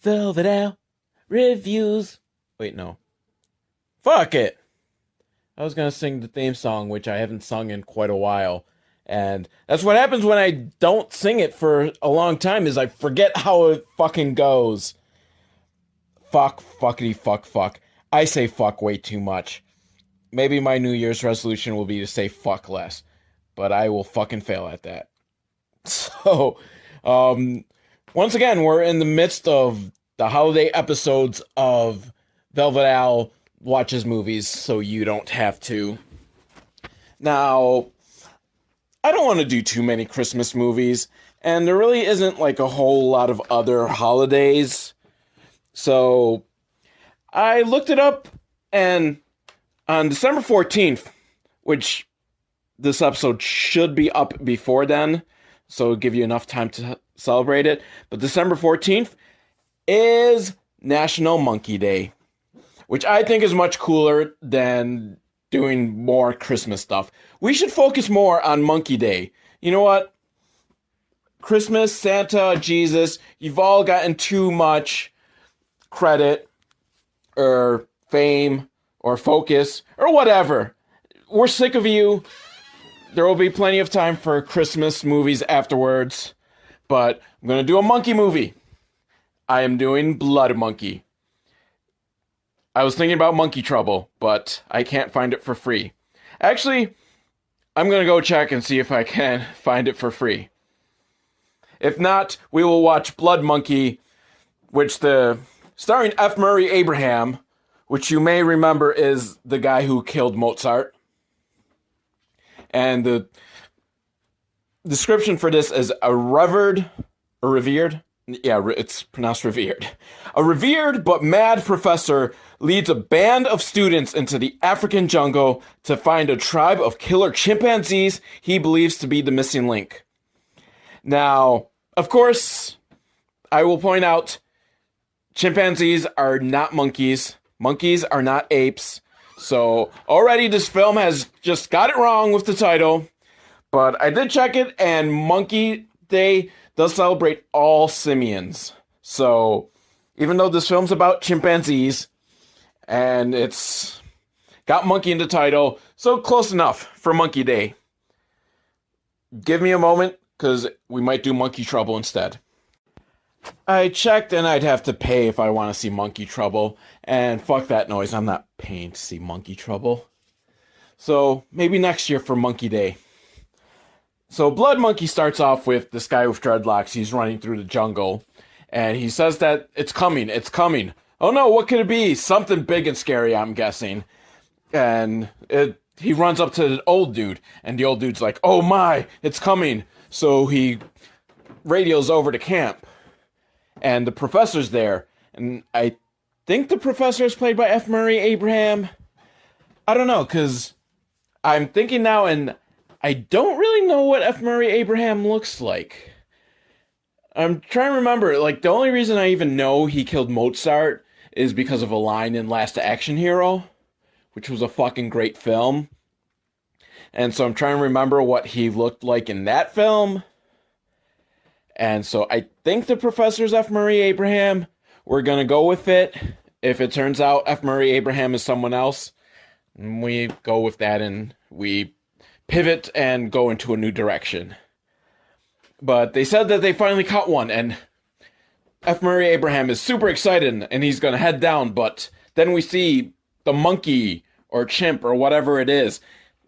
Velvet Out reviews. Wait, no. Fuck it. I was gonna sing the theme song, which I haven't sung in quite a while. And that's what happens when I don't sing it for a long time, is I forget how it fucking goes. Fuck, fuckity, fuck, fuck. I say fuck way too much. Maybe my New Year's resolution will be to say fuck less. But I will fucking fail at that. So, once again, we're in the midst of the holiday episodes of Velvet Owl Watches Movies, so you don't have to. Now, I don't want to do too many Christmas movies, and there really isn't like a whole lot of other holidays. So, I looked it up, and on December 14th, which this episode should be up before then, so it'll give you enough time to celebrate it. But December 14th is National Monkey Day, which I think is much cooler than doing more Christmas stuff. We should focus more on Monkey Day. You know what? Christmas, Santa, Jesus, you've all gotten too much credit or fame or focus or whatever. We're sick of you. There will be plenty of time for Christmas movies afterwards, but I'm going to do a monkey movie. I am doing Blood Monkey. I was thinking about Monkey Trouble, but I can't find it for free. Actually, I'm going to go check and see if I can find it for free. If not, we will watch Blood Monkey, starring F. Murray Abraham, which you may remember is the guy who killed Mozart. And the description for this is revered. Yeah, it's pronounced revered. A revered but mad professor leads a band of students into the African jungle to find a tribe of killer chimpanzees he believes to be the missing link. Now, of course, I will point out, chimpanzees are not monkeys. Monkeys are not apes. So already this film has just got it wrong with the title. But I did check it, and Monkey Day does celebrate all simians. So even though this film's about chimpanzees, and it's got monkey in the title, so close enough for Monkey Day. Give me a moment, because we might do Monkey Trouble instead. I checked, and I'd have to pay if I want to see Monkey Trouble. And fuck that noise, I'm not paying to see Monkey Trouble. So maybe next year for Monkey Day. So Blood Monkey starts off with this guy with dreadlocks. He's running through the jungle. And he says that it's coming. Oh no, what could it be? Something big and scary, I'm guessing. And he runs up to the old dude. And the old dude's like, oh my, it's coming. So he radios over to camp. And the professor's there. And I think the professor is played by F. Murray Abraham. I don't know, because I'm thinking now, and I don't really know what F. Murray Abraham looks like. I'm trying to remember, like, the only reason I even know he killed Mozart is because of a line in Last Action Hero, which was a fucking great film. And so I'm trying to remember what he looked like in that film. And so I think the professor's F. Murray Abraham. We're going to go with it. If it turns out F. Murray Abraham is someone else, we go with that and we pivot and go into a new direction. But they said that they finally caught one, and F. Murray Abraham is super excited, and he's going to head down, but then we see the monkey or chimp or whatever it is.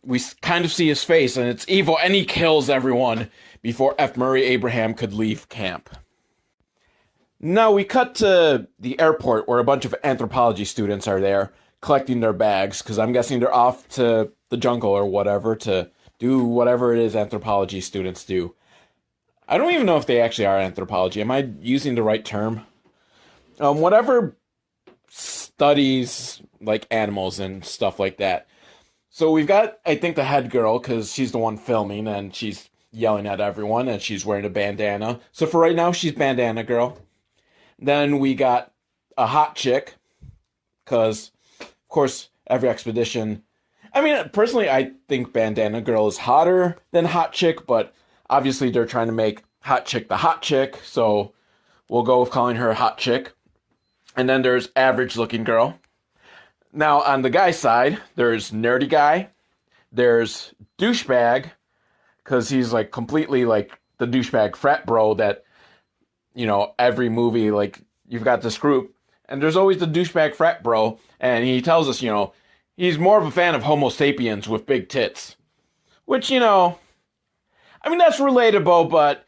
We kind of see his face, and it's evil, and he kills everyone before F. Murray Abraham could leave camp. Now we cut to the airport where a bunch of anthropology students are there collecting their bags, because I'm guessing they're off to the jungle or whatever to do whatever it is anthropology students do. I don't even know if they actually are anthropology. Am I using the right term? Whatever studies like animals and stuff like that. So we've got, I think, the head girl, because she's the one filming, and she's yelling at everyone, and she's wearing a bandana. So for right now, she's bandana girl. Then we got a hot chick, because, of course, every expedition... I mean, personally, I think bandana girl is hotter than hot chick, but obviously they're trying to make hot chick the hot chick, so we'll go with calling her hot chick. And then there's average looking girl. Now on the guy side, there's nerdy guy. There's douchebag, because he's like completely like the douchebag frat bro that, every movie, like you've got this group, and there's always the douchebag frat bro, and he tells us, he's more of a fan of Homo sapiens with big tits. Which, I mean, that's relatable, but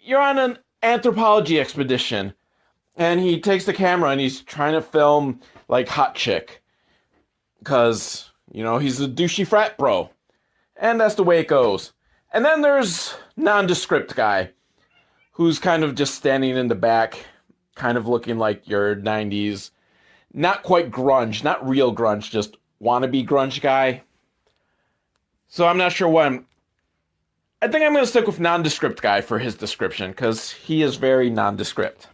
you're on an anthropology expedition, and he takes the camera and he's trying to film like hot chick. Because, he's a douchey frat bro. And that's the way it goes. And then there's nondescript guy, who's kind of just standing in the back, kind of looking like your 90s, not quite grunge, not real grunge, just wannabe grunge guy. So I'm not sure I think I'm going to stick with nondescript guy for his description, because he is very nondescript.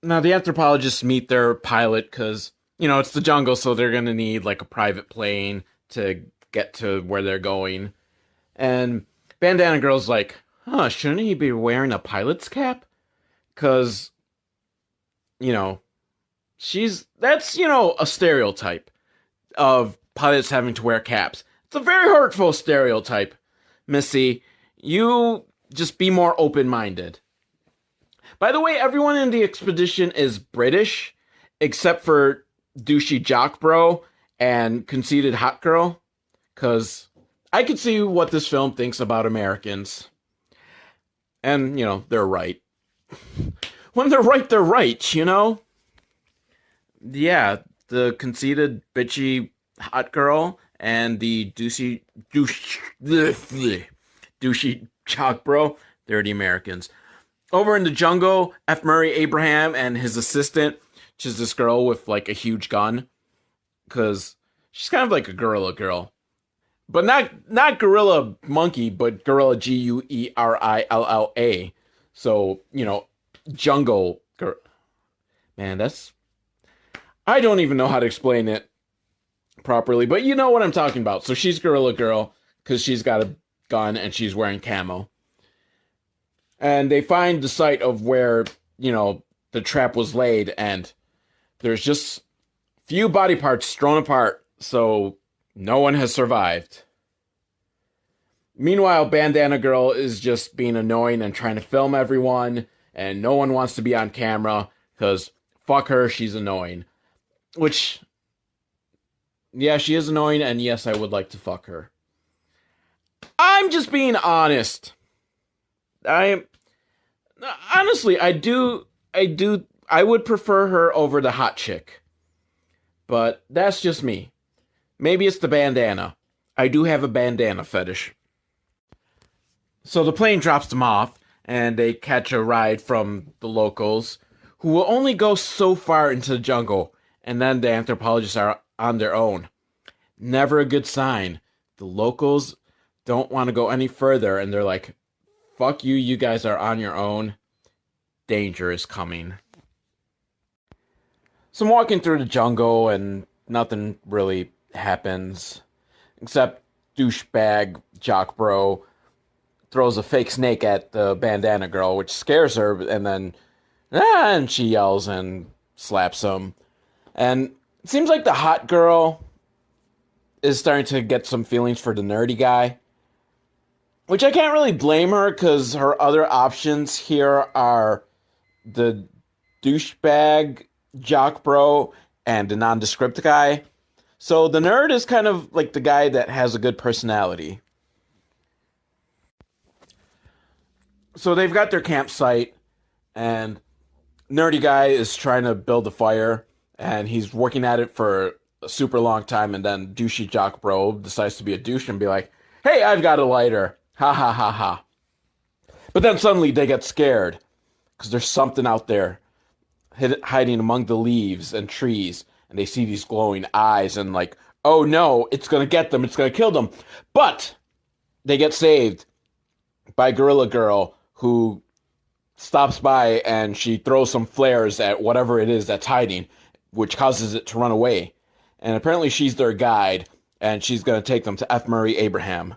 Now, the anthropologists meet their pilot because, it's the jungle, so they're going to need, like, a private plane to get to where they're going. And Bandana Girl's like, shouldn't he be wearing a pilot's cap? Because, that's a stereotype of pilots having to wear caps. It's a very hurtful stereotype, Missy. You just be more open-minded. By the way, everyone in the expedition is British, except for douchey jock bro and conceited hot girl, because I could see what this film thinks about Americans. And, they're right. When they're right, Yeah, the conceited, bitchy hot girl and the douchey jock bro, they're the Americans. Over in the jungle, F. Murray Abraham and his assistant, which is this girl with like a huge gun, because she's kind of like a gorilla girl. But not gorilla monkey, but gorilla Guerilla. So, jungle girl. Man, I don't even know how to explain it properly, but you know what I'm talking about. So she's gorilla girl, because she's got a gun and she's wearing camo. And they find the site of where, the trap was laid, and there's just few body parts strewn apart, so no one has survived. Meanwhile, Bandana Girl is just being annoying and trying to film everyone, and no one wants to be on camera, because fuck her, she's annoying. Which, yeah, she is annoying, and yes, I would like to fuck her. I'm just being honest. Honestly, I would prefer her over the hot chick. But that's just me. Maybe it's the bandana. I do have a bandana fetish. So the plane drops them off, and they catch a ride from the locals, who will only go so far into the jungle, and then the anthropologists are on their own. Never a good sign. The locals don't want to go any further, and they're like, fuck you, you guys are on your own. Danger is coming. So I'm walking through the jungle, and nothing really happens, except douchebag jock bro throws a fake snake at the bandana girl, which scares her, and then and she yells and slaps him. And it seems like the hot girl is starting to get some feelings for the nerdy guy, which I can't really blame her, because her other options here are the douchebag jock bro and the nondescript guy. So the nerd is kind of like the guy that has a good personality. So they've got their campsite, and nerdy guy is trying to build a fire, and he's working at it for a super long time, and then douchey jock bro decides to be a douche and be like, hey, I've got a lighter. Ha ha ha ha. But then suddenly they get scared, because there's something out there hiding among the leaves and trees, and they see these glowing eyes, and like, oh no, it's gonna get them, it's gonna kill them. But they get saved by Gorilla Girl, who stops by and she throws some flares at whatever it is that's hiding, which causes it to run away. And apparently she's their guide, and she's gonna take them to F. Murray Abraham.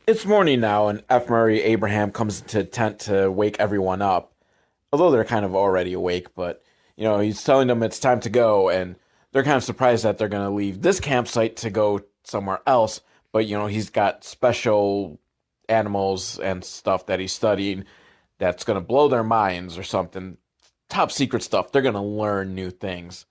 It's morning now, and F. Murray Abraham comes into the tent to wake everyone up. although they're kind of already awake, but he's telling them it's time to go, and they're kind of surprised that they're going to leave this campsite to go somewhere else. But he's got special animals and stuff that he's studying that's going to blow their minds or something. Top secret stuff. They're going to learn new things.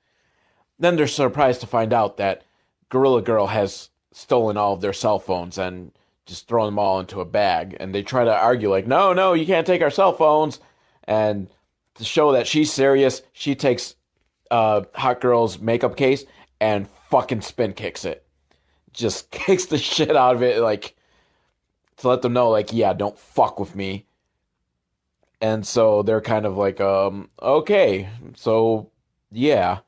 Then they're surprised to find out that Gorilla Girl has stolen all of their cell phones and just thrown them all into a bag. And they try to argue like, no, you can't take our cell phones. And to show that she's serious, she takes Hot Girl's makeup case and fucking spin kicks it. Just kicks the shit out of it, like, to let them know, like, yeah, don't fuck with me. And so they're kind of like, okay, so, yeah.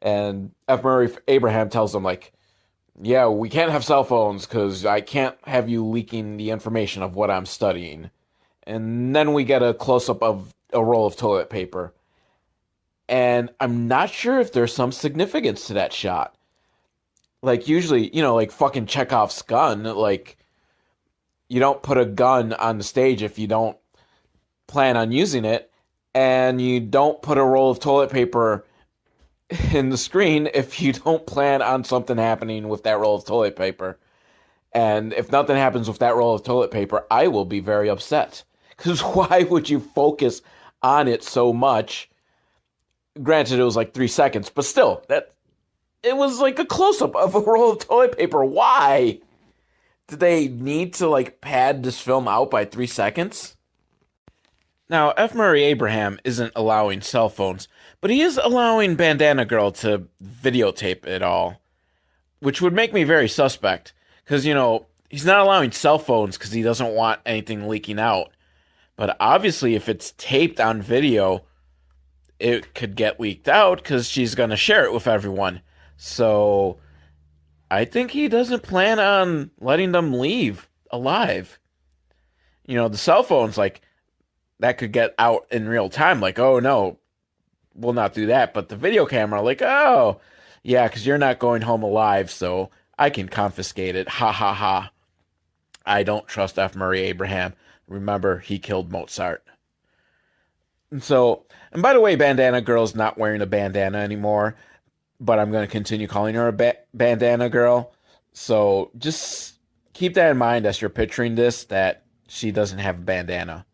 And F. Murray Abraham tells them, like, yeah, we can't have cell phones because I can't have you leaking the information of what I'm studying. And then we get a close-up of a roll of toilet paper. And I'm not sure if there's some significance to that shot. Like, usually, like fucking Chekhov's gun, like, you don't put a gun on the stage if you don't plan on using it, and you don't put a roll of toilet paper in the screen if you don't plan on something happening with that roll of toilet paper. And if nothing happens with that roll of toilet paper, I will be very upset. Because why would you focus on it so much? Granted, it was like 3 seconds, but still, it was like a close-up of a roll of toilet paper. Why? Did they need to, like, pad this film out by 3 seconds? Now, F. Murray Abraham isn't allowing cell phones, but he is allowing Bandana Girl to videotape it all, which would make me very suspect, because, he's not allowing cell phones because he doesn't want anything leaking out. But obviously, if it's taped on video, it could get leaked out because she's going to share it with everyone. So I think he doesn't plan on letting them leave alive. The cell phones, like, that could get out in real time. Like, oh, no, we'll not do that. But the video camera, like, oh, yeah, because you're not going home alive, so I can confiscate it. Ha, ha, ha. I don't trust F. Murray Abraham. Remember, he killed Mozart. And by the way, Bandana Girl's not wearing a bandana anymore, but I'm going to continue calling her a Bandana Girl. So just keep that in mind as you're picturing this, that she doesn't have a bandana.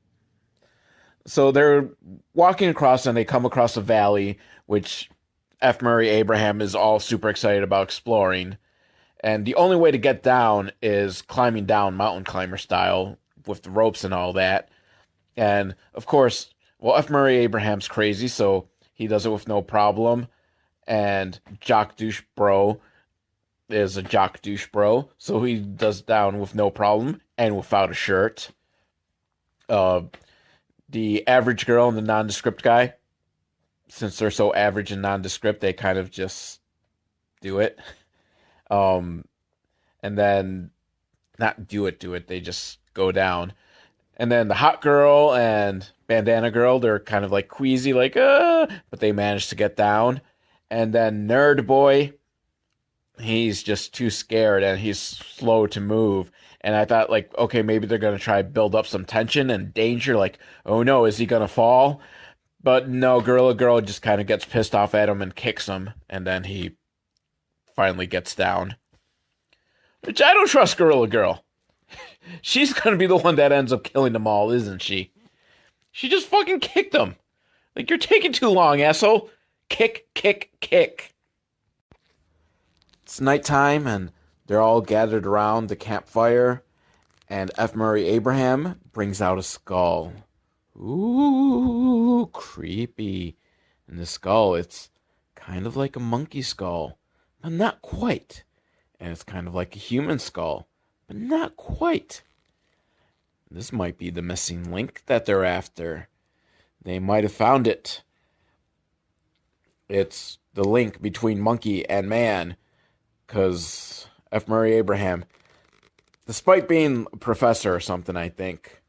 So they're walking across and they come across a valley, which F. Murray Abraham is all super excited about exploring. And the only way to get down is climbing down mountain climber style with the ropes and all that. And of course, well, F. Murray Abraham's crazy, so he does it with no problem. And Jock Douche Bro is a Jock Douche Bro, so he does down with no problem and without a shirt. The average girl and the nondescript guy, since they're so average and nondescript, they kind of just do it. And then, not do it, they just go down. And then the hot girl and bandana girl, they're kind of like queasy, like, but they manage to get down. And then nerd boy, he's just too scared and he's slow to move. And I thought, like, okay, maybe they're going to try to build up some tension and danger, like, oh no, is he going to fall? But no, Gorilla Girl just kind of gets pissed off at him and kicks him, and then he finally gets down. Which I don't trust Gorilla Girl. She's going to be the one that ends up killing them all, isn't she? She just fucking kicked them. Like, you're taking too long, asshole. Kick, kick, kick. It's nighttime, and they're all gathered around the campfire, and F. Murray Abraham brings out a skull. Ooh, creepy. And the skull, it's kind of like a monkey skull, but not quite. And it's kind of like a human skull, but not quite. This might be the missing link that they're after. They might have found it. It's the link between monkey and man, because F. Murray Abraham, despite being a professor or something, I think.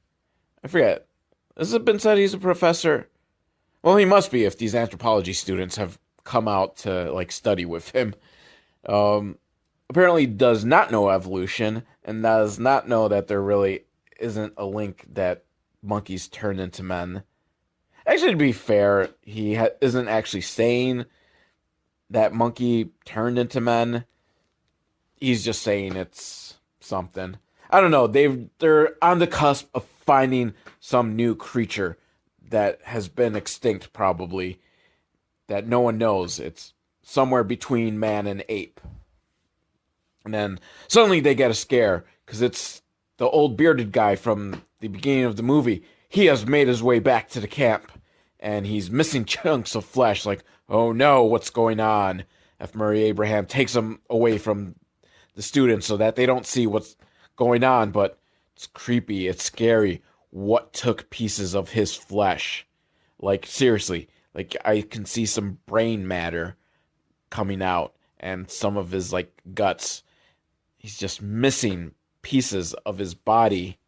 I forget. Has it been said he's a professor? Well, he must be if these anthropology students have come out to, like, study with him. Apparently does not know evolution and does not know that there really isn't a link that monkeys turn into men. Actually, to be fair, he isn't actually saying that monkey turned into men. He's just saying it's something. I don't know. They're on the cusp of finding some new creature that has been extinct, probably, that no one knows. It's somewhere between man and ape. And then suddenly they get a scare because it's the old bearded guy from the beginning of the movie. He has made his way back to the camp and he's missing chunks of flesh. Like, oh no, what's going on? F. Murray Abraham takes him away from the students so that they don't see what's going on, but it's creepy, it's scary. What took pieces of his flesh? Like, seriously, like I can see some brain matter coming out and some of his like guts. He's just missing pieces of his body.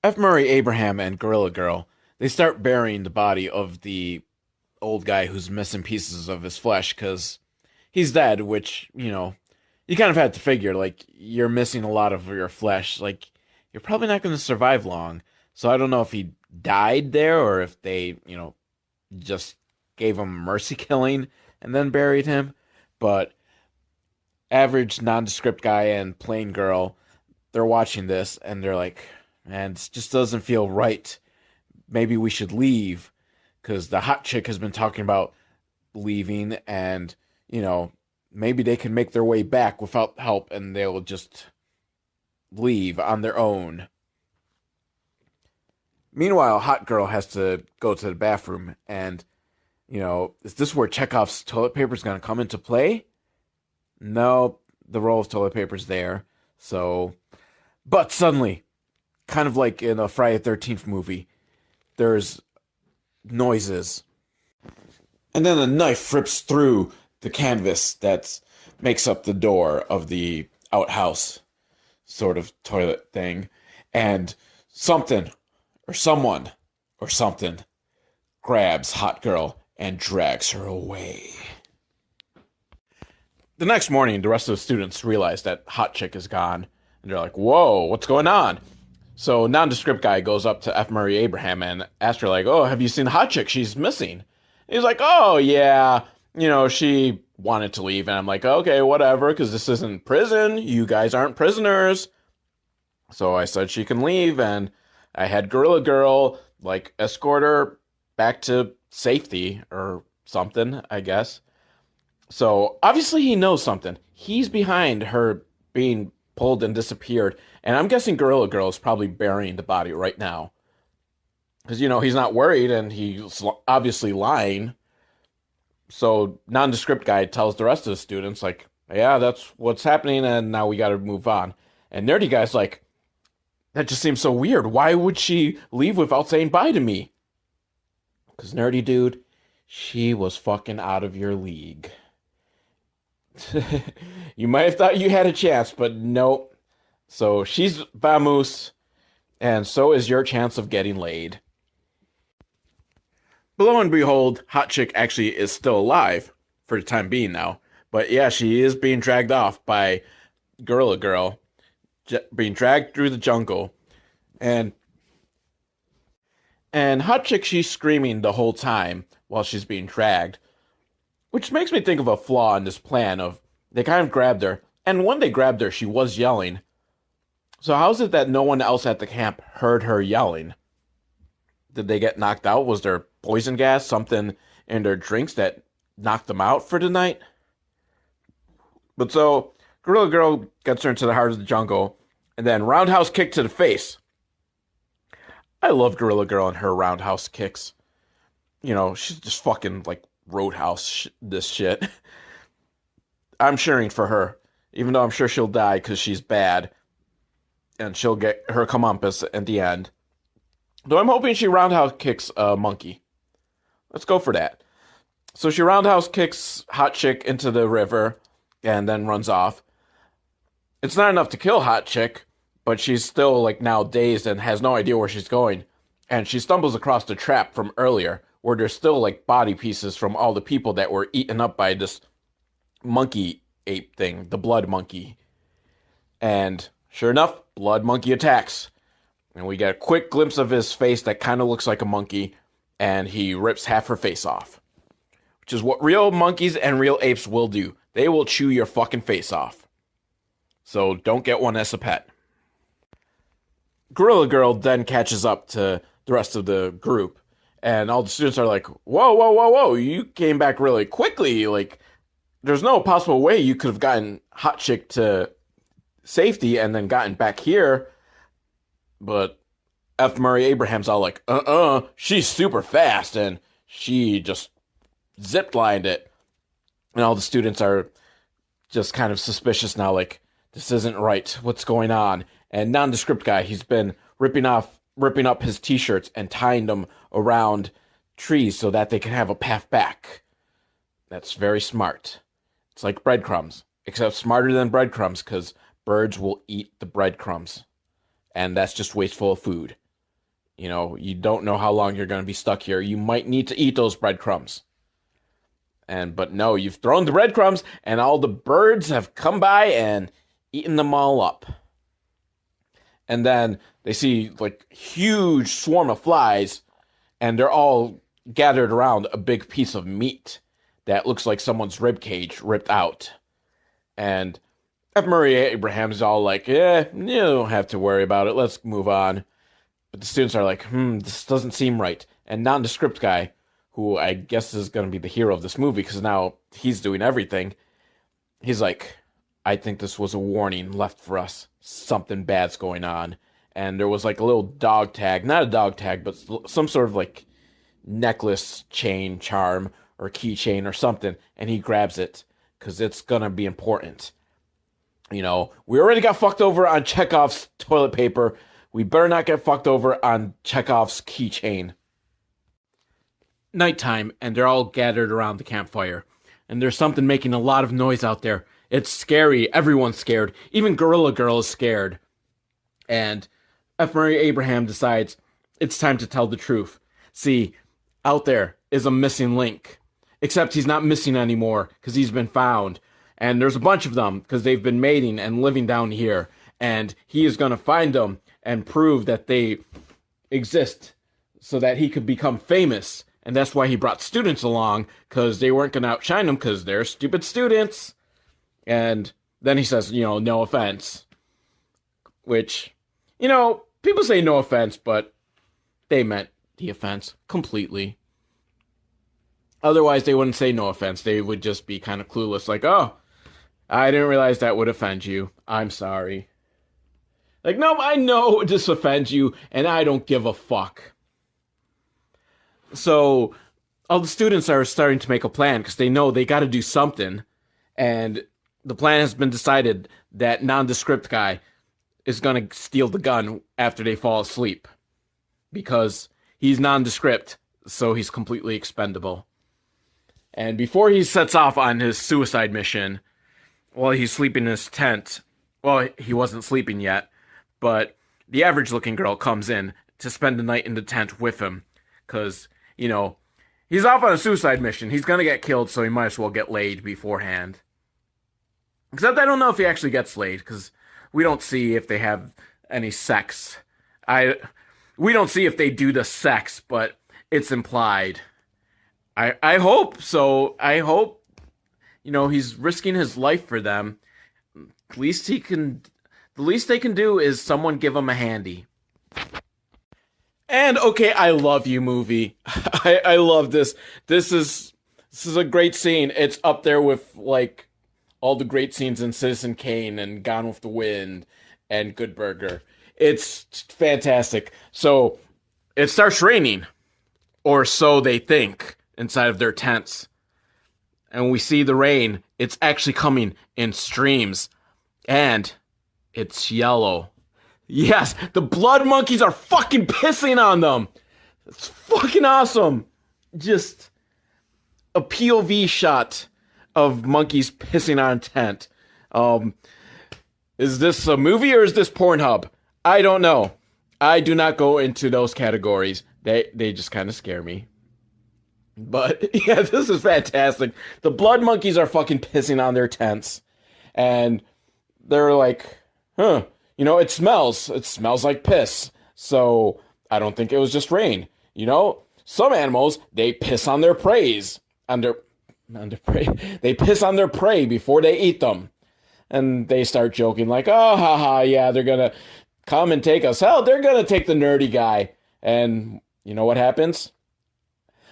F. Murray Abraham and Gorilla Girl, they start burying the body of the old guy who's missing pieces of his flesh because he's dead, which, you know, you kind of had to figure, like, you're missing a lot of your flesh. Like, you're probably not going to survive long. So I don't know if he died there or if they, you know, just gave him mercy killing and then buried him. But average nondescript guy and plain girl, they're watching this and they're like, man, this just doesn't feel right. Maybe we should leave because the hot chick has been talking about leaving and, you know, maybe they can make their way back without help and they'll just leave on their own. Meanwhile, Hot Girl has to go to the bathroom and, you know, is this where Chekhov's toilet paper is going to come into play? No, the roll of toilet paper's there. So, but suddenly, kind of like in a Friday the 13th movie, there's noises. And then a knife rips through the canvas that makes up the door of the outhouse sort of toilet thing. And something or someone or something grabs Hot Girl and drags her away. The next morning, the rest of the students realize that Hot Chick is gone. And they're like, whoa, what's going on? So nondescript guy goes up to F. Murray Abraham and asks her, like, oh, have you seen Hot Chick? She's missing. And he's like, oh, yeah, you know, she wanted to leave. And I'm like, okay, whatever, because this isn't prison. You guys aren't prisoners. So I said she can leave, and I had Gorilla Girl, like, escort her back to safety or something, I guess. So obviously he knows something. He's behind her being pulled and disappeared. And I'm guessing Gorilla Girl is probably burying the body right now. Because, you know, he's not worried and he's obviously lying. So nondescript guy tells the rest of the students, like, yeah, that's what's happening and now we got to move on. And nerdy guy's like, that just seems so weird. Why would she leave without saying bye to me? Because nerdy dude, she was fucking out of your league. You might have thought you had a chance, but nope. So she's vamoose, and so is your chance of getting laid. But lo and behold, Hot Chick actually is still alive for the time being now. But yeah, she is being dragged off by Gorilla Girl, being dragged through the jungle. And Hot Chick, she's screaming the whole time while she's being dragged. Which makes me think of a flaw in this plan of they kind of grabbed her. And when they grabbed her, she was yelling. So how is it that no one else at the camp heard her yelling? Did they get knocked out? Was there poison gas, something in their drinks that knocked them out for the night? But so, Gorilla Girl gets her into the heart of the jungle, and then roundhouse kick to the face. I love Gorilla Girl and her roundhouse kicks. You know, she's just fucking, like, roadhouse this shit. I'm cheering for her, even though I'm sure she'll die because she's bad. And she'll get her comeuppance at the end. Though I'm hoping she roundhouse kicks a monkey. Let's go for that. So she roundhouse kicks Hot Chick into the river and then runs off. It's not enough to kill Hot Chick, but she's still like now dazed and has no idea where she's going. And she stumbles across the trap from earlier where there's still like body pieces from all the people that were eaten up by this monkey ape thing, the blood monkey. And sure enough, blood monkey attacks. And we get a quick glimpse of his face that kind of looks like a monkey, and he rips half her face off, which is what real monkeys and real apes will do. They will chew your fucking face off. So don't get one as a pet. Gorilla Girl then catches up to the rest of the group, and all the students are like, whoa, whoa, whoa, whoa, you came back really quickly. Like, there's no possible way you could have gotten Hot Chick to safety and then gotten back here. But F. Murray Abraham's all like, she's super fast, and she just ziplined it. And all the students are just kind of suspicious now, like, this isn't right. What's going on? And Nondescript Guy, he's been ripping up his t-shirts and tying them around trees so that they can have a path back. That's very smart. It's like breadcrumbs, except smarter than breadcrumbs, because birds will eat the breadcrumbs. And that's just wasteful of food. You know, you don't know how long you're going to be stuck here. You might need to eat those breadcrumbs. But no, you've thrown the breadcrumbs, and all the birds have come by and eaten them all up. And then they see, like, huge swarm of flies, and they're all gathered around a big piece of meat that looks like someone's rib cage ripped out. And F. Murray Abraham's all like, you don't have to worry about it. Let's move on. But the students are like, this doesn't seem right. And Nondescript Guy, who I guess is going to be the hero of this movie because now he's doing everything, he's like, I think this was a warning left for us. Something bad's going on. And there was like a little dog tag, not a dog tag, but some sort of like necklace chain charm or keychain or something. And he grabs it because it's going to be important. You know, we already got fucked over on Chekhov's toilet paper. We better not get fucked over on Chekhov's keychain. Nighttime, and they're all gathered around the campfire. And there's something making a lot of noise out there. It's scary. Everyone's scared. Even Gorilla Girl is scared. And F. Murray Abraham decides it's time to tell the truth. See, out there is a missing link. Except he's not missing anymore because he's been found. And there's a bunch of them because they've been mating and living down here. And he is going to find them and prove that they exist so that he could become famous. And that's why he brought students along, because they weren't going to outshine him because they're stupid students. And then he says, no offense. Which, people say no offense, but they meant the offense completely. Otherwise, they wouldn't say no offense. They would just be kind of clueless, like, oh, I didn't realize that would offend you. I'm sorry. Like, no, I know this offends you, and I don't give a fuck. So, all the students are starting to make a plan, because they know they got to do something. And the plan has been decided that Nondescript Guy is going to steal the gun after they fall asleep. Because he's nondescript, so he's completely expendable. And before he sets off on his suicide mission, while he's sleeping in his tent, well, he wasn't sleeping yet, but the average-looking girl comes in to spend the night in the tent with him, because, he's off on a suicide mission. He's going to get killed, so he might as well get laid beforehand. Except I don't know if he actually gets laid, because we don't see if they have any sex. We don't see if they do the sex, but it's implied. I hope so. I hope, he's risking his life for them. The least they can do is someone give him a handy. And okay, I love you, movie. I love this. This is a great scene. It's up there with like all the great scenes in Citizen Kane and Gone with the Wind and Good Burger. It's fantastic. So it starts raining, or so they think, inside of their tents. And we see the rain. It's actually coming in streams. And it's yellow. Yes, the blood monkeys are fucking pissing on them. It's fucking awesome. Just a POV shot of monkeys pissing on a tent. Is this a movie or is this Pornhub? I don't know. I do not go into those categories. They just kind of scare me. But yeah, this is fantastic. The blood monkeys are fucking pissing on their tents. And they're like, it smells. It smells like piss. So I don't think it was just rain. You know, some animals, they piss on their preys. Prey. They piss on their prey before they eat them. And they start joking like, oh, haha, yeah, they're going to come and take us. Hell, they're going to take the nerdy guy. And you know what happens?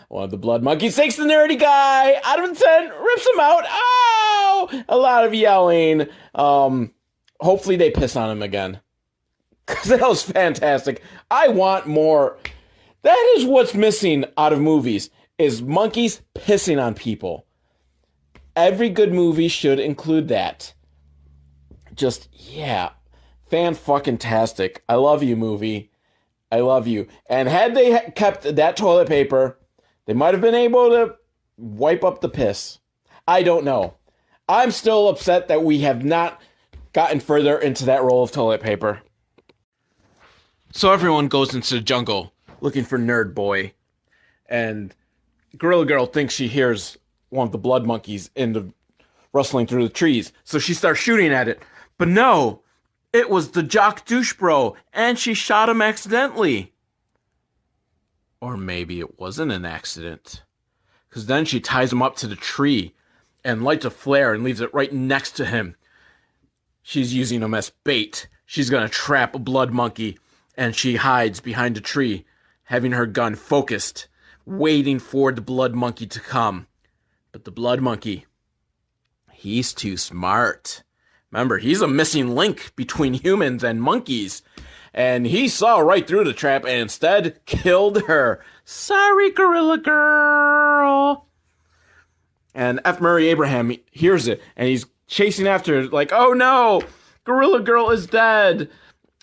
One of the blood monkeys takes the nerdy guy out of the tent, rips him out. Oh! A lot of yelling. Hopefully they piss on him again. Because that was fantastic. I want more. That is what's missing out of movies, is monkeys pissing on people. Every good movie should include that. Just, yeah. Fan-fucking-tastic. I love you, movie. I love you. And had they kept that toilet paper, they might have been able to wipe up the piss. I don't know. I'm still upset that we have not gotten further into that roll of toilet paper. So everyone goes into the jungle looking for Nerd Boy. And Gorilla Girl thinks she hears one of the blood monkeys rustling through the trees. So she starts shooting at it. But no, it was the jock douche bro, and she shot him accidentally. Or maybe it wasn't an accident. Because then she ties him up to the tree and lights a flare and leaves it right next to him. She's using him as bait. She's going to trap a blood monkey, and she hides behind a tree, having her gun focused, waiting for the blood monkey to come. But the blood monkey, he's too smart. Remember, he's a missing link between humans and monkeys. And he saw right through the trap and instead killed her. Sorry, Gorilla Girl. And F. Murray Abraham hears it, and he's chasing after her like, oh no, Gorilla Girl is dead.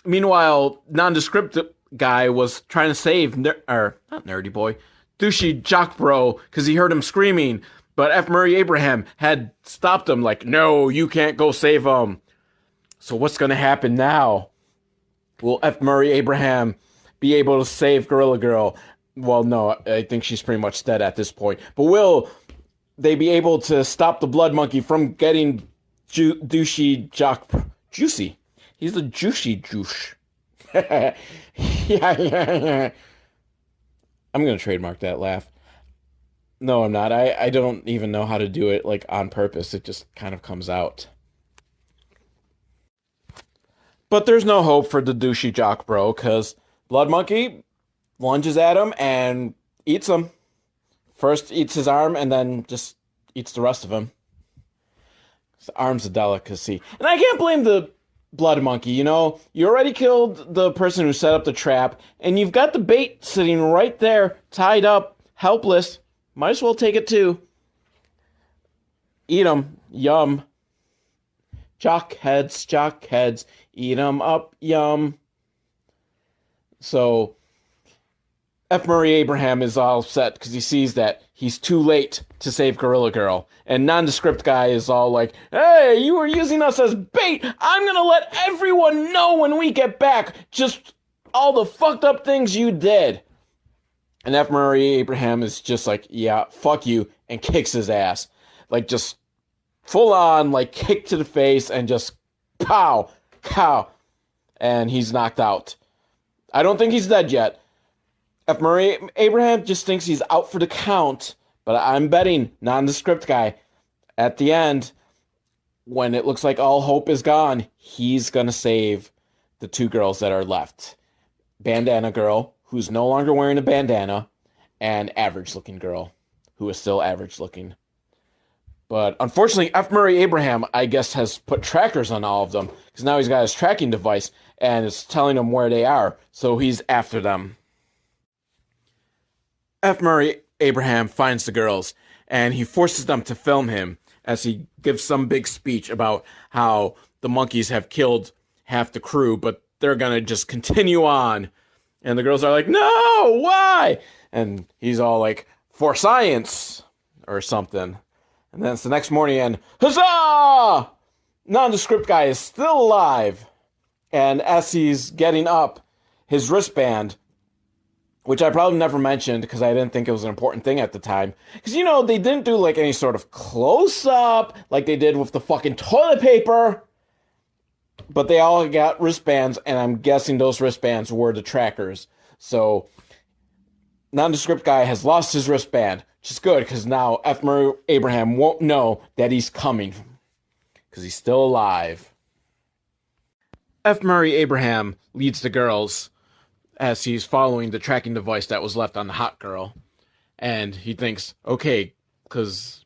Meanwhile, nondescript guy was trying to save, not Nerdy Boy, douchey jock bro, because he heard him screaming. But F. Murray Abraham had stopped him like, no, you can't go save him. So what's going to happen now? Will F. Murray Abraham be able to save Gorilla Girl? Well, no, I think she's pretty much dead at this point. But will they be able to stop the blood monkey from getting douchey jock... Juicy. He's a juicy douche. Yeah. I'm going to trademark that laugh. No, I'm not. I don't even know how to do it like on purpose. It just kind of comes out. But there's no hope for the douchey jock bro, because Blood Monkey lunges at him and eats him. First eats his arm and then just eats the rest of him. His arm's a delicacy. And I can't blame the Blood Monkey, you know? You already killed the person who set up the trap, and you've got the bait sitting right there, tied up, helpless. Might as well take it too. Eat 'em. Yum. Jock heads. Eat 'em up. Yum. So, F. Murray Abraham is all upset because he sees that he's too late to save Gorilla Girl. And nondescript guy is all like, hey, you were using us as bait. I'm going to let everyone know when we get back just all the fucked up things you did. And F. Murray Abraham is just like, yeah, fuck you, and kicks his ass. Like, just full on, like, kick to the face, and just pow, cow. And he's knocked out. I don't think he's dead yet. F. Murray Abraham just thinks he's out for the count, but I'm betting nondescript guy, at the end, when it looks like all hope is gone, he's gonna save the two girls that are left. Bandana Girl, who's no longer wearing a bandana, and average-looking girl, who is still average-looking. But unfortunately, F. Murray Abraham, I guess, has put trackers on all of them, because now he's got his tracking device, and it's telling him where they are, so he's after them. F. Murray Abraham finds the girls, and he forces them to film him as he gives some big speech about how the monkeys have killed half the crew, but they're gonna just continue on. And the girls are like, no, why? And he's all like, for science, or something. And then it's the next morning, and huzzah! Nondescript guy is still alive. And as he's getting up, his wristband, which I probably never mentioned because I didn't think it was an important thing at the time. Because, you know, they didn't do like any sort of close-up like they did with the fucking toilet paper. But they all got wristbands, and I'm guessing those wristbands were the trackers. So, nondescript guy has lost his wristband, which is good, because now F. Murray Abraham won't know that he's coming, because he's still alive. F. Murray Abraham leads the girls as he's following the tracking device that was left on the hot girl. And he thinks, okay, because,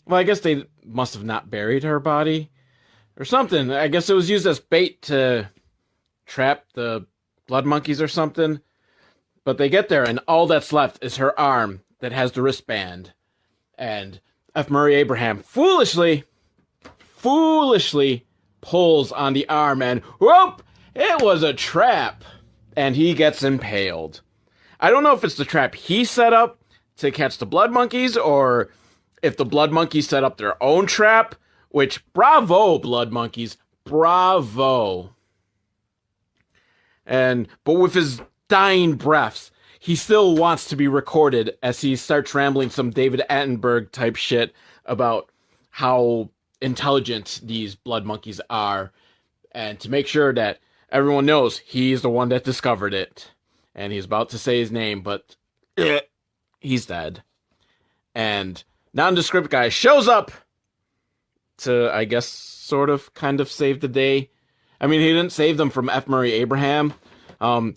well, I guess they must have not buried her body or something. I guess it was used as bait to trap the blood monkeys or something. But they get there, and all that's left is her arm that has the wristband. And F. Murray Abraham foolishly pulls on the arm, and whoop! It was a trap! And he gets impaled. I don't know if it's the trap he set up to catch the blood monkeys, or if the blood monkeys set up their own trap, which, bravo, blood monkeys, bravo. But with his dying breaths, he still wants to be recorded as he starts rambling some David Attenborough type shit about how intelligent these blood monkeys are, and to make sure that everyone knows he's the one that discovered it. And he's about to say his name, but he's dead. And nondescript guy shows up to, I guess, sort of, kind of save the day. I mean, he didn't save them from F. Murray Abraham.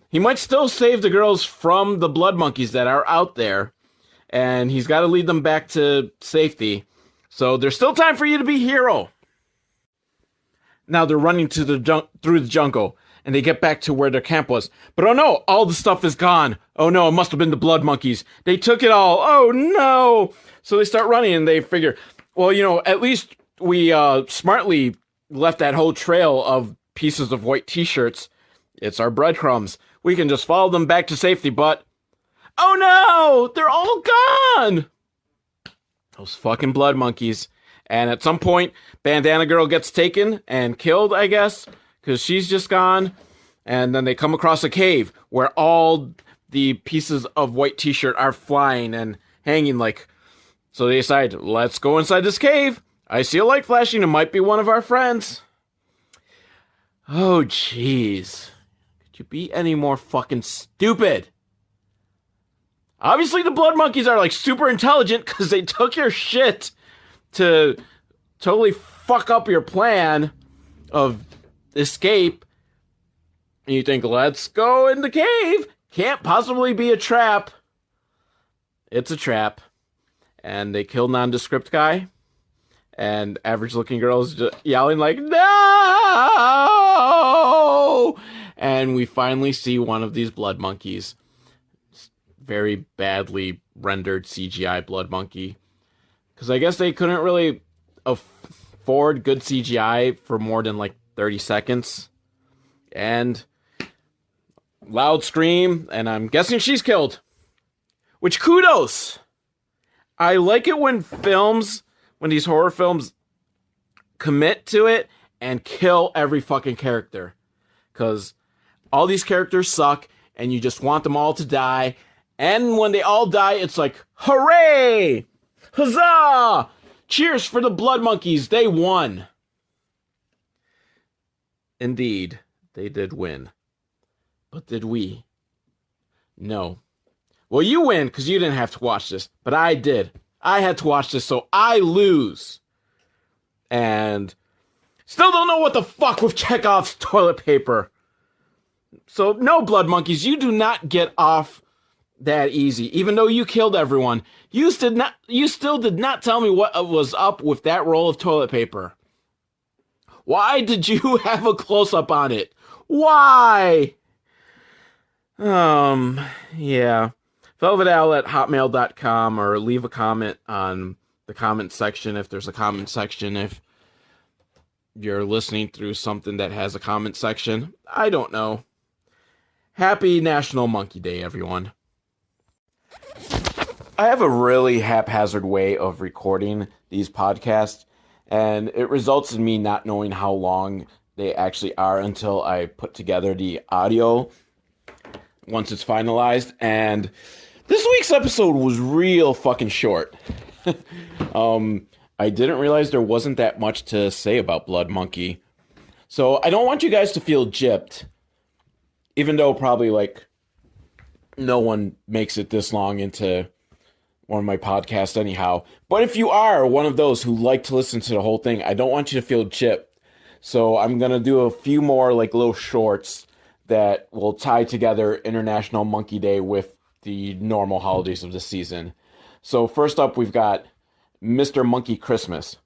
He might still save the girls from the blood monkeys that are out there. And he's got to lead them back to safety. So there's still time for you to be hero. Now they're running through the jungle, and they get back to where their camp was. But oh no, all the stuff is gone. Oh no, it must have been the blood monkeys. They took it all. Oh no. So they start running, and they figure, well, at least we smartly left that whole trail of pieces of white t-shirts. It's our breadcrumbs. We can just follow them back to safety, but oh no, they're all gone. Those fucking blood monkeys. And at some point, Bandana Girl gets taken and killed, I guess, because she's just gone. And then they come across a cave where all the pieces of white t-shirt are flying and hanging like... So they decide, let's go inside this cave. I see a light flashing. It might be one of our friends. Oh, jeez. Could you be any more fucking stupid? Obviously, the blood monkeys are, like, super intelligent because they took your shit to totally fuck up your plan of escape. And you think, let's go in the cave. Can't possibly be a trap. It's a trap. And they kill nondescript guy. And average looking girls just yelling like, no! And we finally see one of these blood monkeys. Very badly rendered CGI blood monkey. Because I guess they couldn't really afford good CGI for more than like 30 seconds. And loud scream, and I'm guessing she's killed. Which, kudos! I like it when these horror films commit to it and kill every fucking character. Because all these characters suck, and you just want them all to die. And when they all die, it's like, hooray! Huzzah! Cheers for the blood monkeys, they won. Indeed, they did win. But did we? No. Well, you win because you didn't have to watch this, but I did. I had to watch this, so I lose. And still don't know what the fuck with Chekhov's toilet paper. So no, blood monkeys, you do not get off that easy. Even though you killed everyone, you still did not tell me what was up with that roll of toilet paper. Why did you have a close-up on it? Why? Yeah. velvetowl@hotmail.com, or leave a comment on the comment section if there's a comment section, if you're listening through something that has a comment section. I don't know. Happy National Monkey Day, everyone. I have a really haphazard way of recording these podcasts, and it results in me not knowing how long they actually are until I put together the audio once it's finalized. And this week's episode was real fucking short. I didn't realize there wasn't that much to say about Blood Monkey. So I don't want you guys to feel gypped, even though probably like no one makes it this long into one of my podcasts anyhow. But if you are one of those who like to listen to the whole thing, I don't want you to feel gypped. So I'm going to do a few more like little shorts that will tie together International Monkey Day with the normal holidays of the season. So first up, we've got Mr. Monkey Christmas.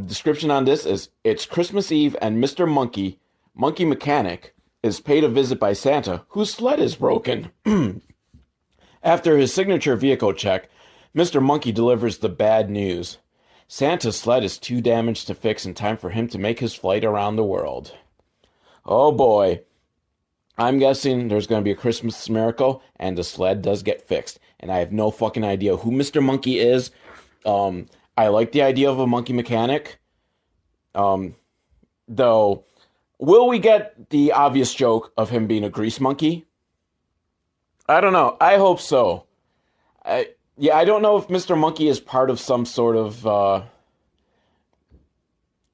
Description on this is, it's Christmas Eve and Mr. Monkey, Monkey Mechanic, is paid a visit by Santa, whose sled is broken. After his signature vehicle check, Mr. Monkey delivers the bad news. Santa's sled is too damaged to fix in time for him to make his flight around the world. Oh boy. I'm guessing there's going to be a Christmas miracle, and the sled does get fixed. And I have no fucking idea who Mr. Monkey is. I like the idea of a monkey mechanic. Though, will we get the obvious joke of him being a grease monkey? I don't know. I hope so. I don't know if Mr. Monkey is part of some sort of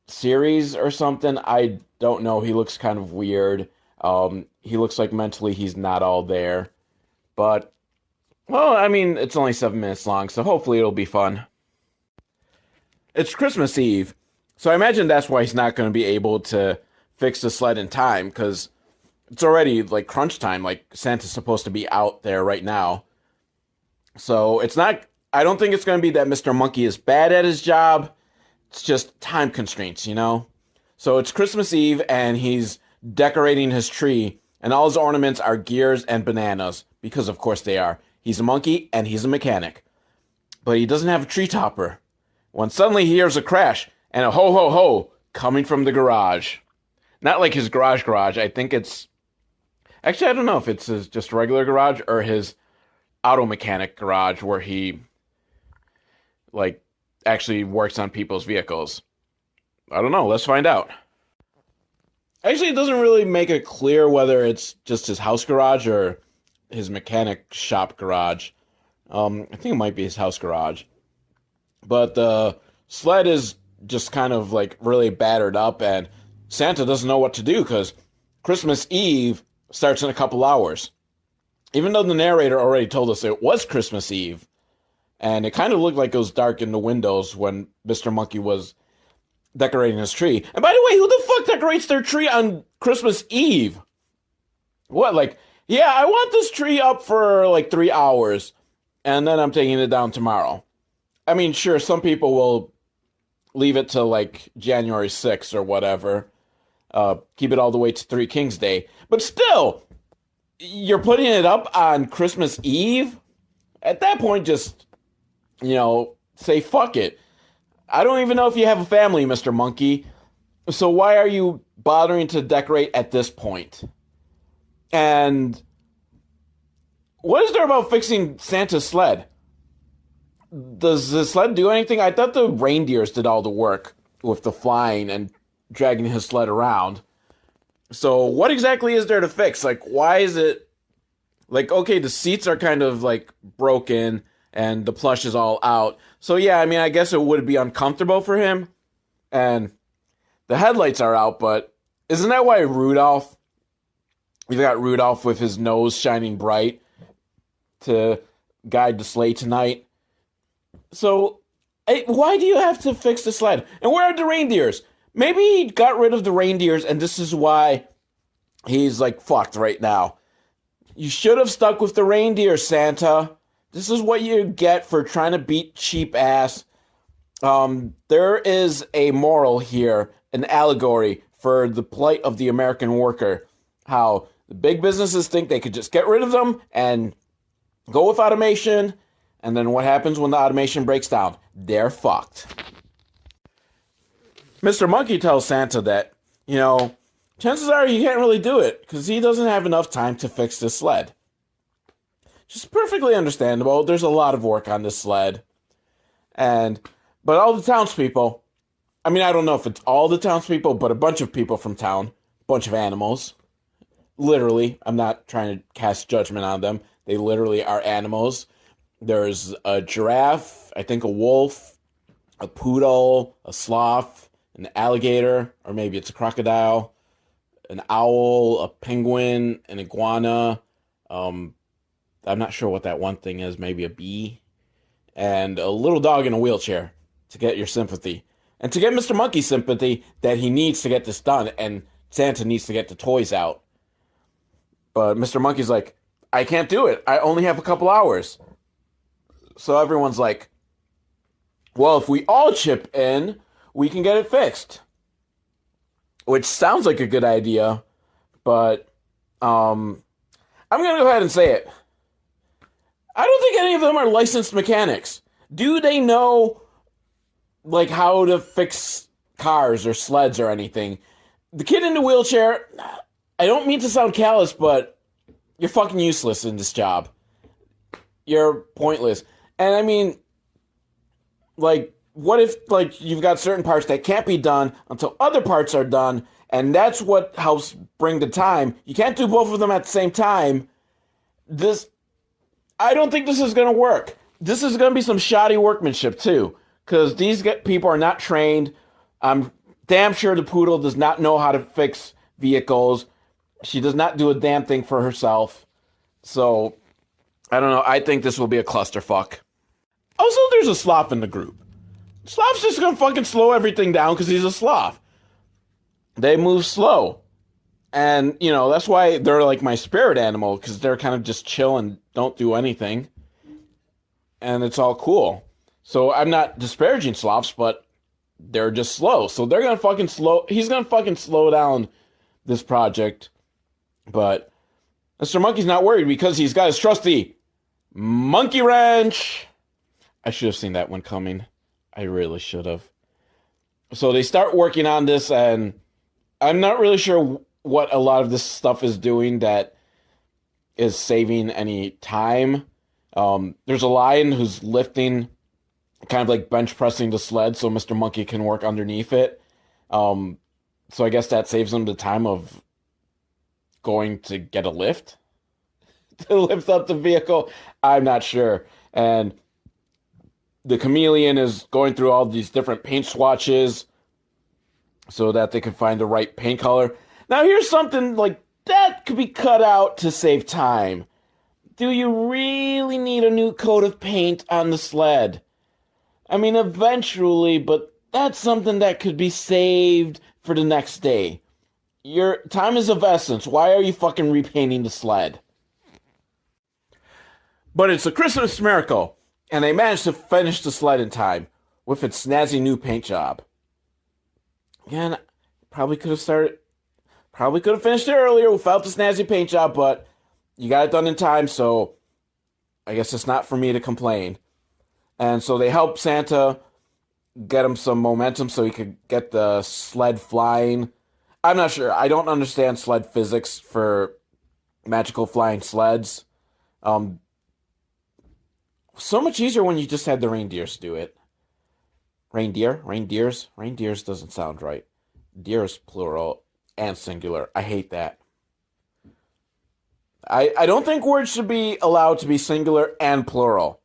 series or something. I don't know. He looks kind of weird. He looks like mentally he's not all there. But, well, I mean, it's only 7 minutes long, so hopefully it'll be fun. It's Christmas Eve, so I imagine that's why he's not going to be able to fix the sled in time, because it's already, like, crunch time. Like, Santa's supposed to be out there right now. So it's not, I don't think it's going to be that Mr. Monkey is bad at his job. It's just time constraints, you know? So it's Christmas Eve, and he's decorating his tree, and all his ornaments are gears and bananas, because of course they are. He's a monkey, and he's a mechanic. But he doesn't have a tree topper. When suddenly he hears a crash, and a ho ho ho coming from the garage. Not like his garage. I think it's, actually I don't know if it's his just regular garage or his auto mechanic garage where he like actually works on people's vehicles. I don't know, let's find out. Actually, it doesn't really make it clear whether it's just his house garage or his mechanic shop garage. I think it might be his house garage. But the sled is just kind of like really battered up, and Santa doesn't know what to do because Christmas Eve starts in a couple hours. Even though the narrator already told us it was Christmas Eve, and it kind of looked like it was dark in the windows when Mr. Monkey was decorating his tree. And by the way, who the fuck decorates their tree on Christmas Eve? What, like, yeah, I want this tree up for like 3 hours, and then I'm taking it down tomorrow. I mean, sure, some people will leave it till like January 6th or whatever. Keep it all the way to Three Kings Day. But still, you're putting it up on Christmas Eve? At that point, just, you know, say fuck it. I don't even know if you have a family, Mr. Monkey. So why are you bothering to decorate at this point? And what is there about fixing Santa's sled? Does the sled do anything? I thought the reindeers did all the work with the flying and dragging his sled around. So what exactly is there to fix? Like, why is it... Like, okay, the seats are kind of, like, broken and the plush is all out. So, yeah, I mean, I guess it would be uncomfortable for him. And the headlights are out, but isn't that why Rudolph... We've got Rudolph with his nose shining bright to guide the sleigh tonight. So, why do you have to fix the sled? And where are the reindeers? Maybe he got rid of the reindeers and this is why he's, like, fucked right now. You should have stuck with the reindeer, Santa. This is what you get for trying to beat cheap ass. There is a moral here, an allegory for the plight of the American worker. How the big businesses think they could just get rid of them and go with automation. And then what happens when the automation breaks down? They're fucked. Mr. Monkey tells Santa that, you know, chances are he can't really do it because he doesn't have enough time to fix this sled. Just perfectly understandable. There's a lot of work on this sled. But all the townspeople, I mean, I don't know if it's all the townspeople, but a bunch of people from town, a bunch of animals. Literally, I'm not trying to cast judgment on them. They literally are animals. There's a giraffe, I think a wolf, a poodle, a sloth, an alligator, or maybe it's a crocodile, an owl, a penguin, an iguana. I'm not sure what that one thing is. Maybe a bee, and a little dog in a wheelchair to get your sympathy, and to get Mr. Monkey's sympathy that he needs to get this done, and Santa needs to get the toys out. But Mr. Monkey's like, I can't do it. I only have a couple hours. So everyone's like, well, if we all chip in, we can get it fixed. Which sounds like a good idea, but I'm going to go ahead and say it. I don't think any of them are licensed mechanics. Do they know, like, how to fix cars or sleds or anything? The kid in the wheelchair, I don't mean to sound callous, but you're fucking useless in this job. You're pointless. And I mean, like, what if, like, you've got certain parts that can't be done until other parts are done, and that's what helps bring the time. You can't do both of them at the same time. I don't think this is going to work. This is going to be some shoddy workmanship, too, because these people are not trained. I'm damn sure the poodle does not know how to fix vehicles. She does not do a damn thing for herself. So, I don't know. I think this will be a clusterfuck. Also, there's a sloth in the group. Sloth's just gonna fucking slow everything down because he's a sloth. They move slow. And, you know, that's why they're like my spirit animal, because they're kind of just chill and don't do anything. And it's all cool. So I'm not disparaging sloths, but they're just slow. So they're gonna fucking he's gonna fucking slow down this project. But Mr. Monkey's not worried because he's got his trusty monkey wrench. I should have seen that one coming. I really should have. So they start working on this, and I'm not really sure what a lot of this stuff is doing that is saving any time. There's a lion who's lifting, kind of like bench pressing the sled so Mr. Monkey can work underneath it. So I guess that saves him the time of going to get a lift to lift up the vehicle. I'm not sure. And the chameleon is going through all these different paint swatches so that they can find the right paint color. Now, here's something like that could be cut out to save time. Do you really need a new coat of paint on the sled? I mean, eventually, but that's something that could be saved for the next day. Your time is of essence. Why are you fucking repainting the sled? But it's a Christmas miracle. And they managed to finish the sled in time with its snazzy new paint job. Again, probably could have finished it earlier without the snazzy paint job, but you got it done in time, so I guess it's not for me to complain. And so they help Santa get him some momentum so he could get the sled flying. I'm not sure. I don't understand sled physics for magical flying sleds. So much easier when you just had the reindeers do it. Reindeers? Reindeers doesn't sound right. Deers, plural and singular. I hate that. I don't think words should be allowed to be singular and plural.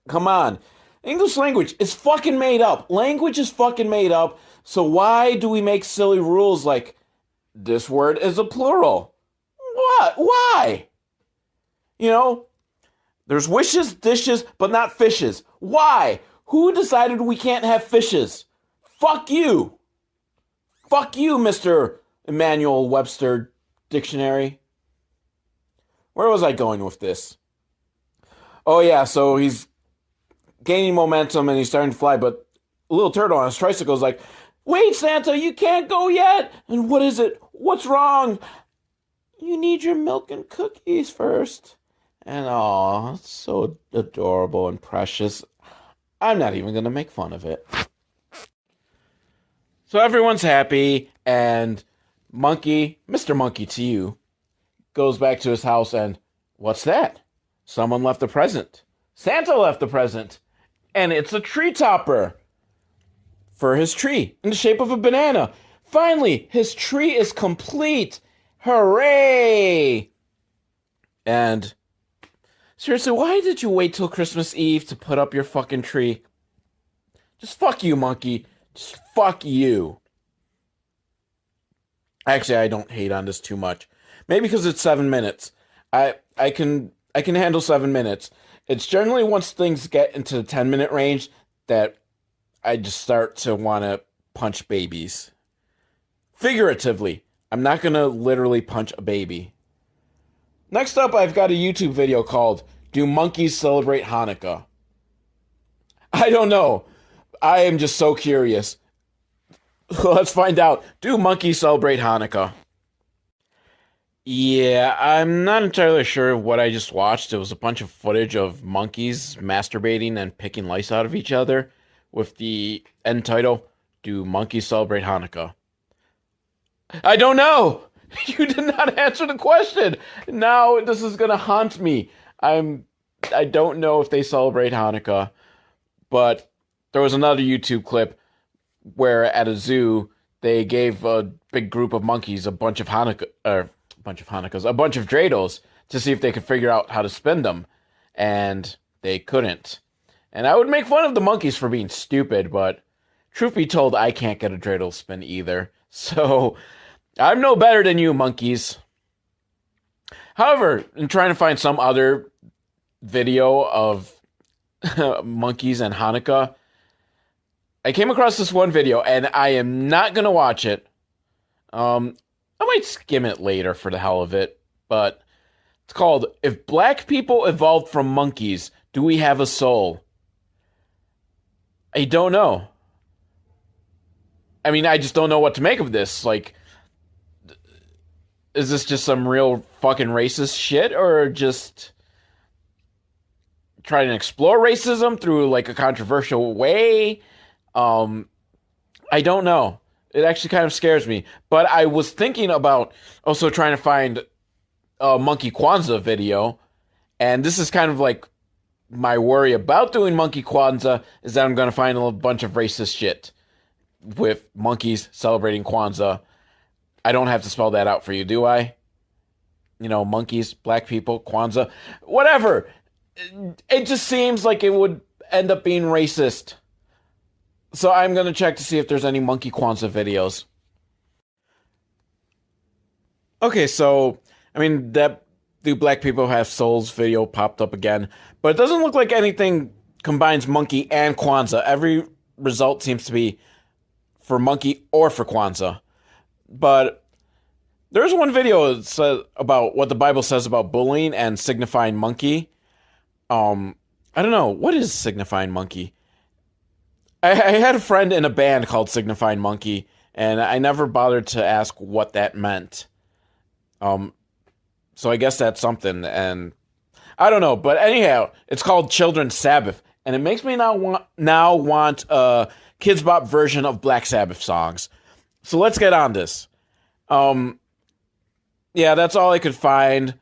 Come on. English language is fucking made up. Language is fucking made up. So why do we make silly rules like this word is a plural? What? Why? You know? There's wishes, dishes, but not fishes. Why? Who decided we can't have fishes? Fuck you. Fuck you, Mr. Emmanuel Webster Dictionary. Where was I going with this? Oh yeah, so he's gaining momentum and he's starting to fly, but a little turtle on his tricycle is like, wait, Santa, you can't go yet. And what is it? What's wrong? You need your milk and cookies first. And oh, it's so adorable and precious. I'm not even going to make fun of it. So everyone's happy, and Mr. Monkey to you, goes back to his house, and what's that? Someone left a present. Santa left a present. And it's a tree topper for his tree in the shape of a banana. Finally, his tree is complete. Hooray! And seriously, why did you wait till Christmas Eve to put up your fucking tree? Just fuck you, monkey. Just fuck you. Actually, I don't hate on this too much. Maybe because it's 7 minutes. I can handle 7 minutes. It's generally once things get into the 10-minute range that I just start to want to punch babies. Figuratively. I'm not going to literally punch a baby. Next up, I've got a YouTube video called Do Monkeys Celebrate Hanukkah? I don't know. I am just so curious. Let's find out. Do monkeys celebrate Hanukkah? Yeah, I'm not entirely sure what I just watched. It was a bunch of footage of monkeys masturbating and picking lice out of each other with the end title, Do Monkeys Celebrate Hanukkah? I don't know. You did not answer the question. Now this is gonna haunt me. I don't know if they celebrate Hanukkah, but there was another YouTube clip where at a zoo they gave a big group of monkeys a bunch of a bunch of dreidels to see if they could figure out how to spin them, and they couldn't. And I would make fun of the monkeys for being stupid, but truth be told, I can't get a dreidel spin either. So I'm no better than you, monkeys. However, in trying to find some other video of monkeys and Hanukkah, I came across this one video, and I am not gonna watch it. I might skim it later for the hell of it, but it's called If Black People Evolved from Monkeys, Do We Have a Soul? I don't know. I mean, I just don't know what to make of this. Like, is this just some real fucking racist shit, or just trying to explore racism through like a controversial way? I don't know. It actually kind of scares me. But I was thinking about also trying to find a Monkey Kwanzaa video, and this is kind of like my worry about doing Monkey Kwanzaa is that I'm going to find a bunch of racist shit with monkeys celebrating Kwanzaa. I don't have to spell that out for you, do I? You know, monkeys, black people, Kwanzaa, whatever. It just seems like it would end up being racist. So I'm going to check to see if there's any Monkey Kwanzaa videos. Okay, so, I mean, that Do Black People Have Souls video popped up again, but it doesn't look like anything combines monkey and Kwanzaa. Every result seems to be for monkey or for Kwanzaa. But there's one video that says about what the Bible says about bullying and signifying monkey. I don't know, what is signifying monkey? I had a friend in a band called Signifying Monkey, and I never bothered to ask what that meant. So I guess that's something, and I don't know, but anyhow, it's called Children's Sabbath, and it makes me now want a Kidz Bop version of Black Sabbath songs. So let's get on this. Yeah, that's all I could find.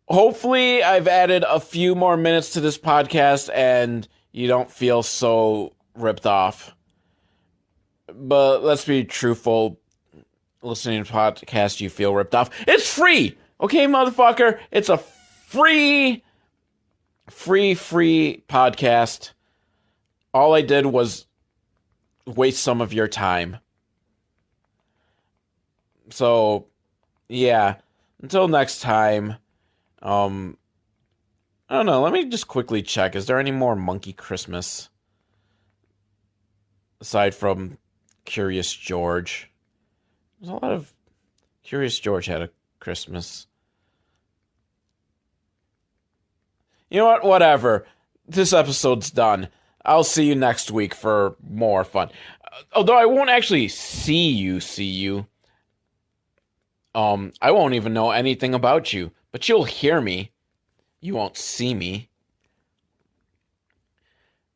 Hopefully, I've added a few more minutes to this podcast, and you don't feel so ripped off. But let's be truthful. Listening to podcasts, you feel ripped off. It's free! Okay, motherfucker? It's a free podcast. All I did was waste some of your time. So, yeah. Until next time. I don't know. Let me just quickly check. Is there any more Monkey Christmas? Aside from Curious George. There's a lot of Curious George had a Christmas. You know what? Whatever. This episode's done. I'll see you next week for more fun. Although I won't actually see you. I won't even know anything about you. But you'll hear me. You won't see me.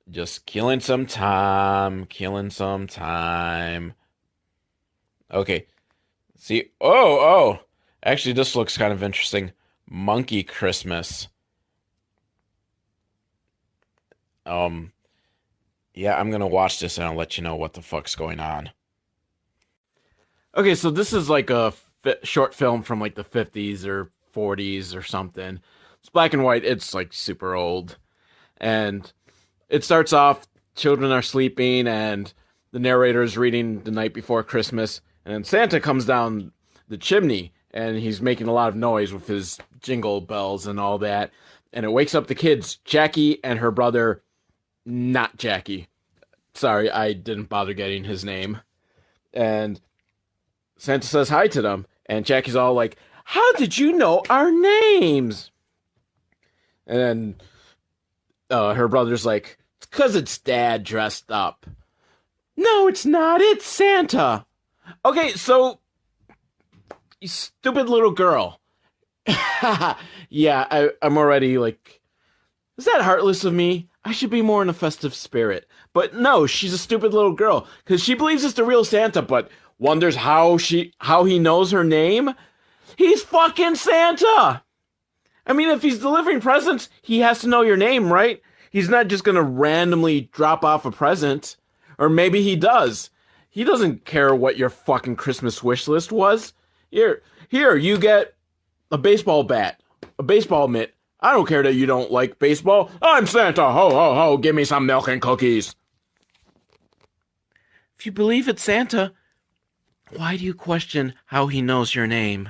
Just killing some time. Okay. See. Oh. Actually, this looks kind of interesting. Monkey Christmas. Yeah, I'm gonna watch this and I'll let you know what the fuck's going on. Okay, so this is like a short film from like the 50s or 40s or something. It's black and white. It's like super old. And it starts off, children are sleeping, and the narrator is reading The Night Before Christmas, and then Santa comes down the chimney, and he's making a lot of noise with his jingle bells and all that, and it wakes up the kids, Jackie and her brother, not Jackie. Sorry, I didn't bother getting his name. And Santa says hi to them, and Jackie's all like, "How did you know our names?" And then her brother's like, "It's 'cause it's Dad dressed up." "No, it's not. It's Santa." "Okay, so, you stupid little girl." Yeah, I'm already like, is that heartless of me? I should be more in a festive spirit. But no, she's a stupid little girl, because she believes it's the real Santa, but wonders how he knows her name. He's fucking Santa! I mean, if he's delivering presents, he has to know your name, right? He's not just gonna randomly drop off a present. Or maybe he does. He doesn't care what your fucking Christmas wish list was. Here, you get a baseball bat, a baseball mitt. I don't care that you don't like baseball. I'm Santa, ho, ho, ho, give me some milk and cookies. If you believe it's Santa, why do you question how he knows your name?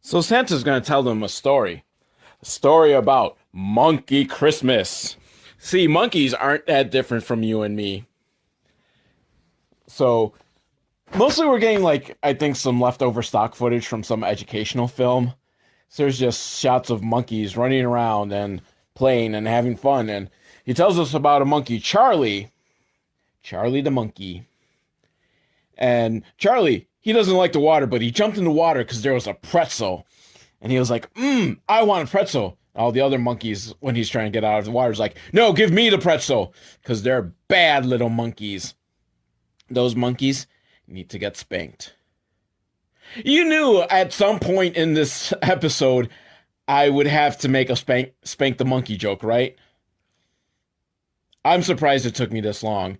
So Santa's gonna tell them a story about Monkey Christmas. See, monkeys aren't that different from you and me. So, mostly we're getting, like, I think some leftover stock footage from some educational film. So there's just shots of monkeys running around and playing and having fun. And he tells us about a monkey, Charlie the monkey. And Charlie, he doesn't like the water, but he jumped in the water because there was a pretzel. And he was like, I want a pretzel. All the other monkeys, when he's trying to get out of the water, is like, no, give me the pretzel. Because they're bad little monkeys. Those monkeys need to get spanked. You knew at some point in this episode I would have to make a spank the monkey joke, right? I'm surprised it took me this long.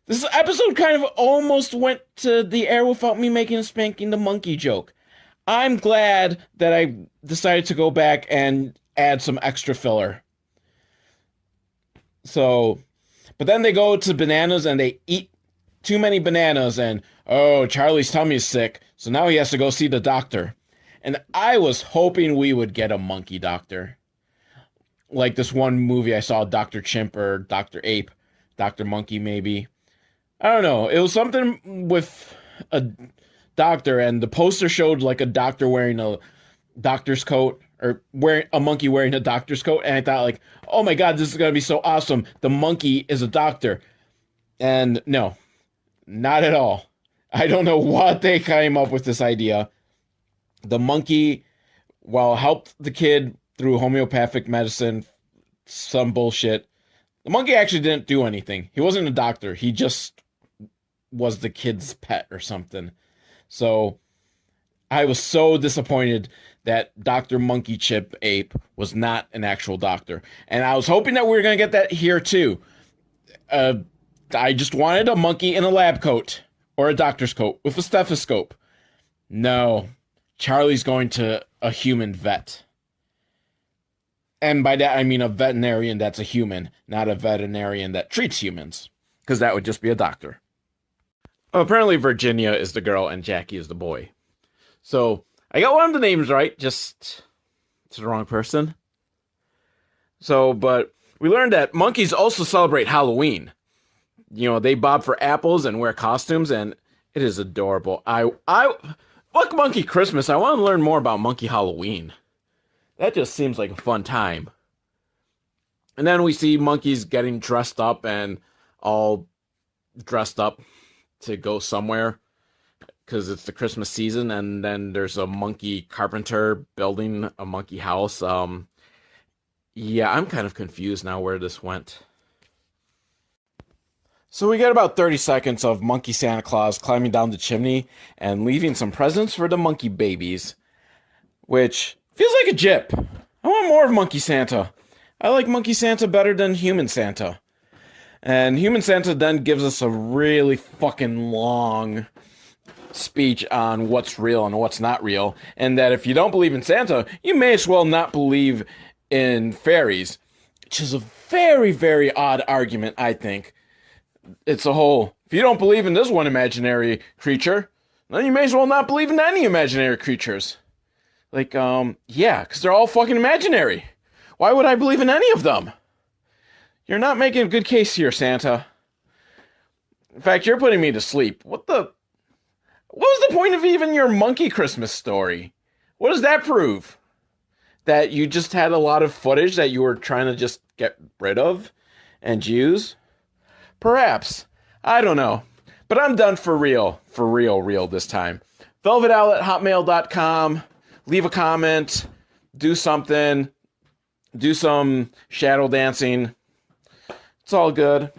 This episode kind of almost went to the air without me making a spanking the monkey joke. I'm glad that I decided to go back and add some extra filler. So, but then they go to bananas and they eat too many bananas and, oh, Charlie's tummy is sick, so now he has to go see the doctor. And I was hoping we would get a monkey doctor. Like this one movie I saw, Dr. Chimp or Dr. Ape, Dr. Monkey maybe. I don't know. It was something with a doctor, and the poster showed like a doctor wearing a doctor's coat, or wearing a monkey wearing a doctor's coat, and I thought like, oh my god, this is going to be so awesome. The monkey is a doctor. And no, not at all. I don't know what they came up with this idea. The monkey, well, helped the kid through homeopathic medicine, some bullshit. The monkey actually didn't do anything. He wasn't a doctor. He just was the kid's pet or something. So I was so disappointed that Dr. Monkey Chip Ape was not an actual doctor. And I was hoping that we were going to get that here too. I just wanted a monkey in a lab coat or a doctor's coat with a stethoscope. No, Charlie's going to a human vet. And by that, I mean a veterinarian that's a human, not a veterinarian that treats humans. Because that would just be a doctor. Apparently Virginia is the girl and Jackie is the boy. So, I got one of the names right, just to the wrong person. So, but we learned that monkeys also celebrate Halloween. You know, they bob for apples and wear costumes, and it is adorable. Fuck Monkey Christmas. I want to learn more about Monkey Halloween. That just seems like a fun time. And then we see monkeys getting dressed up and all dressed up to go somewhere because it's the Christmas season. And then there's a monkey carpenter building a monkey house. Yeah, I'm kind of confused now where this went. So we get about 30 seconds of Monkey Santa Claus climbing down the chimney and leaving some presents for the monkey babies, which feels like a jip. I want more of Monkey Santa. I like Monkey Santa better than Human Santa. And Human Santa then gives us a really fucking long speech on what's real and what's not real, and that if you don't believe in Santa, you may as well not believe in fairies, which is a very, very odd argument, I think. It's a whole, if you don't believe in this one imaginary creature, then you may as well not believe in any imaginary creatures. Like, yeah, because they're all fucking imaginary. Why would I believe in any of them? You're not making a good case here, Santa. In fact, you're putting me to sleep. What was the point of even your monkey Christmas story? What does that prove? That you just had a lot of footage that you were trying to just get rid of and use? Perhaps. I don't know. But I'm done for real this time. velvetowl@hotmail.com. Leave a comment. Do something. Do some shadow dancing. It's all good.